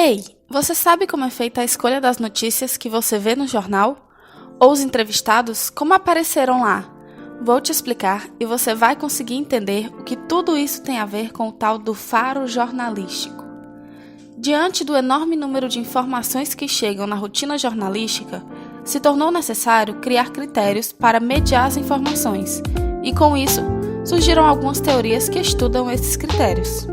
Ei, você sabe como é feita a escolha das notícias que você vê no jornal? Ou os entrevistados, como apareceram lá? Vou te explicar e você vai conseguir entender o que tudo isso tem a ver com o tal do faro jornalístico. Diante do enorme número de informações que chegam na rotina jornalística, se tornou necessário criar critérios para mediar as informações, e com isso, surgiram algumas teorias que estudam esses critérios.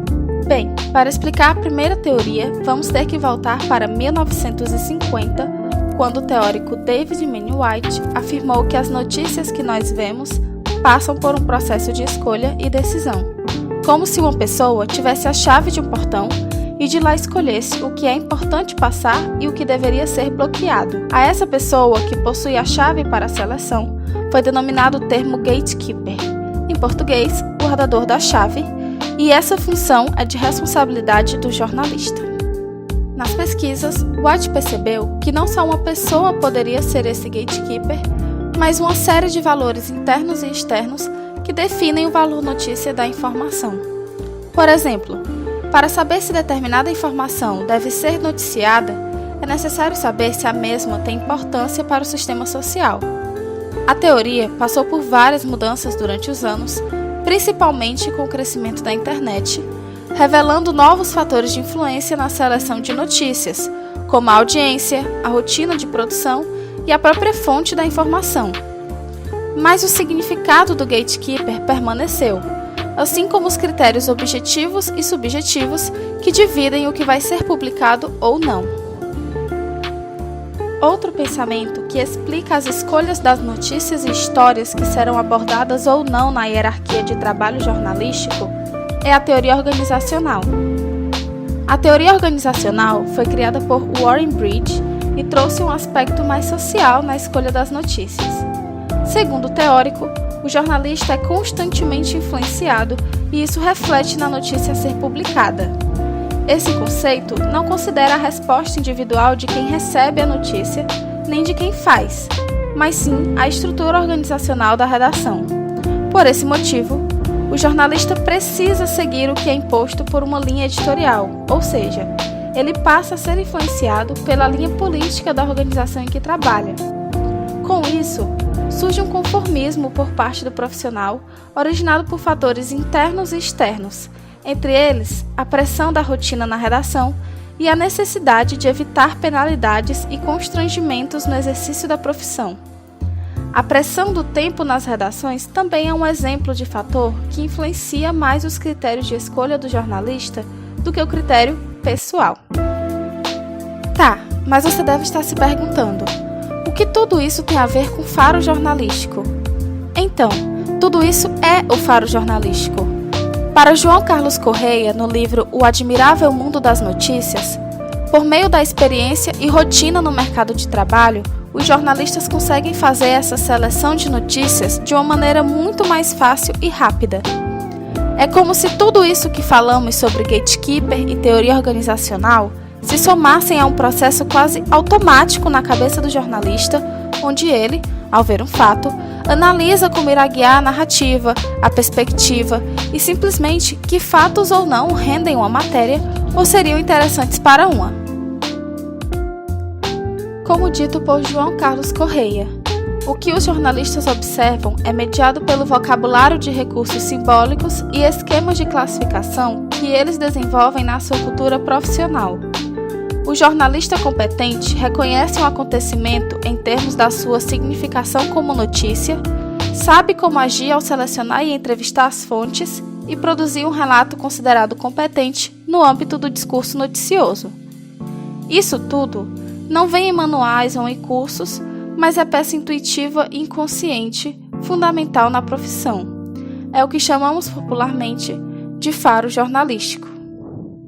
Bem, para explicar a primeira teoria, vamos ter que voltar para 1950, quando o teórico David Manning White afirmou que as notícias que nós vemos passam por um processo de escolha e decisão, como se uma pessoa tivesse a chave de um portão e de lá escolhesse o que é importante passar e o que deveria ser bloqueado. A essa pessoa, que possui a chave para a seleção, foi denominado o termo gatekeeper, em português, guardador da chave, e essa função é de responsabilidade do jornalista. Nas pesquisas, White percebeu que não só uma pessoa poderia ser esse gatekeeper, mas uma série de valores internos e externos que definem o valor notícia da informação. Por exemplo, para saber se determinada informação deve ser noticiada, é necessário saber se a mesma tem importância para o sistema social. A teoria passou por várias mudanças durante os anos, principalmente com o crescimento da internet, revelando novos fatores de influência na seleção de notícias, como a audiência, a rotina de produção e a própria fonte da informação. Mas o significado do gatekeeper permaneceu, assim como os critérios objetivos e subjetivos que dividem o que vai ser publicado ou não. Outro pensamento que explica as escolhas das notícias e histórias que serão abordadas ou não na hierarquia de trabalho jornalístico é a teoria organizacional. A teoria organizacional foi criada por Warren Bridge e trouxe um aspecto mais social na escolha das notícias. Segundo o teórico, o jornalista é constantemente influenciado e isso reflete na notícia a ser publicada. Esse conceito não considera a resposta individual de quem recebe a notícia, nem de quem faz, mas sim a estrutura organizacional da redação. Por esse motivo, o jornalista precisa seguir o que é imposto por uma linha editorial, ou seja, ele passa a ser influenciado pela linha política da organização em que trabalha. Com isso, surge um conformismo por parte do profissional, originado por fatores internos e externos, entre eles a pressão da rotina na redação e a necessidade de evitar penalidades e constrangimentos no exercício da profissão. A pressão do tempo nas redações também é um exemplo de fator que influencia mais os critérios de escolha do jornalista do que o critério pessoal. Tá, mas você deve estar se perguntando: o que tudo isso tem a ver com faro jornalístico? Então, tudo isso é o faro jornalístico. Para João Carlos Correia, no livro O Admirável Mundo das Notícias, por meio da experiência e rotina no mercado de trabalho, os jornalistas conseguem fazer essa seleção de notícias de uma maneira muito mais fácil e rápida. É como se tudo isso que falamos sobre gatekeeper e teoria organizacional se somassem a um processo quase automático na cabeça do jornalista, onde ele, ao ver um fato, analisa como irá guiar a narrativa, a perspectiva e simplesmente que fatos ou não rendem uma matéria ou seriam interessantes para uma. Como dito por João Carlos Correia, o que os jornalistas observam é mediado pelo vocabulário de recursos simbólicos e esquemas de classificação que eles desenvolvem na sua cultura profissional. O jornalista competente reconhece um acontecimento em termos da sua significação como notícia, sabe como agir ao selecionar e entrevistar as fontes e produzir um relato considerado competente no âmbito do discurso noticioso. Isso tudo não vem em manuais ou em cursos, mas é peça intuitiva e inconsciente, fundamental na profissão. É o que chamamos popularmente de faro jornalístico.